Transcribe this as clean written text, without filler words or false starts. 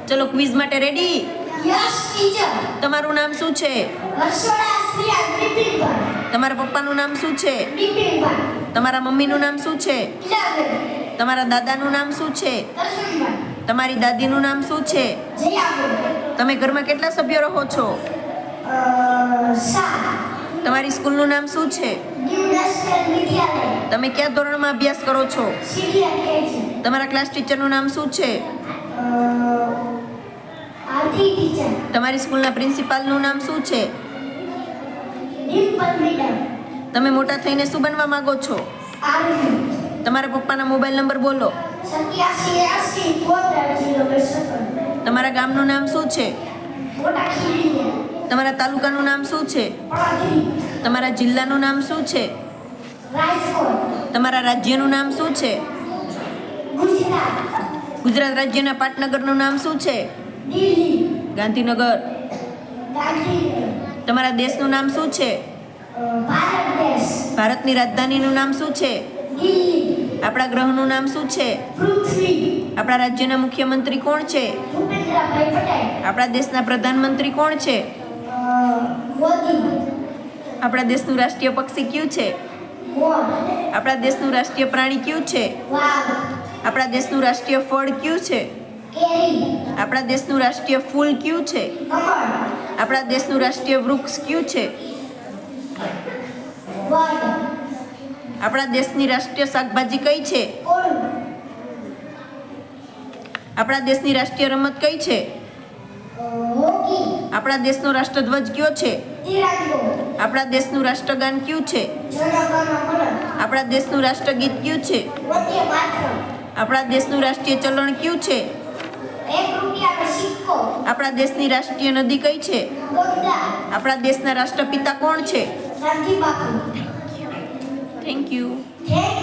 ચલો ક્વિઝ માટે ready? Yes teacher. તમારું નામ શું છે? હર્ષોડા શ્રીયા બિપિનભાઈ. તમારા પપ્પાનું નામ શું છે? બિપિનભાઈ. તમારા મમ્મીનું નામ શું છે? ઇલાબેન. તમારા દાદાનું નામ શું છે? દર્શનભાઈ. તમારી દાદીનું નામ શું છે? જયાબેન. તમે ઘરમાં કેટલા સભ્યો રહો છો? સા. તમારી સ્કૂલનું નામ શું છે? ન્યૂ નેશનલ વિદ્યાલય. તમે કયા ધોરણમાં અભ્યાસ કરો છો? Senior KG. તમારા ક્લાસ ટીચરનું નામ શું છે? આરતી ટીચર. તમારી સ્કૂલના પ્રિન્સિપાલનું નામ શું છે? ડિમ્પલ મેડમ. તમે મોટા થઈને શું બનવા માંગો છો? આરતી. તમારા પપ્પાના મોબાઈલ નંબર બોલો. 8780 તમારા ગામનું નામ શું છે? મોટા ખીરીયા. તમારા તાલુકાનું નામ શું છે? પાદરી. તમારા જિલ્લાનું નામ શું છે? રાજકોટ. તમારા રાજ્યનું નામ શું છે? ગુજરાત. ગુજરાત રાજ્યના પાટનગરનું નામ શું છે? દિલ્હી. ગાંધીનગર. ગાંધીનગર. તમારા દેશનું નામ શું છે? ભારત દેશ. ભારતની રાજધાનીનું નામ શું છે? દિલ્હી. આપણા ગ્રહનું નામ શું છે? પૃથ્વી. આપણા રાજ્યના મુખ્યમંત્રી કોણ છે? ભૂપેન્દ્રભાઈ પટેલ. આપણા દેશના પ્રધાનમંત્રી કોણ છે? મોદી. આપણા દેશનું રાષ્ટ્રીય પક્ષી કયું છે? મોર. આપણા દેશનું રાષ્ટ્રીય પ્રાણી કયું છે? વાઘ. આપણા દેશનું રાષ્ટ્રીય ફળ કયું છે? કેરી. આપણા દેશનું રાષ્ટ્રીય ફૂલ કયું છે? કમળ. આપણા દેશનું રાષ્ટ્રીય વૃક્ષ કયું છે? વડ. આપણા દેશની રાષ્ટ્રીય શાકભાજી કઈ છે? કોળું. આપણા દેશની રાષ્ટ્રીય રમત કઈ છે? હોકી. આપણા દેશનો રાષ્ટ્રધ્વજ કયો છે? તિરંગો. આપણા દેશનું રાષ્ટ્રગાન કયું છે? જનગણમન. આપણા દેશનું રાષ્ટ્રગીત કયું છે? વંદે માતરમ. આપણા દેશનું રાષ્ટ્રીય ચલણ કયું છે? 1 રૂપિયાનો સિક્કો. આપણા દેશની રાષ્ટ્રીય નદી કઈ છે? ગંગા. આપણા દેશના રાષ્ટ્રપિતા કોણ છે? Gandhi Bapu. Thank you. Thank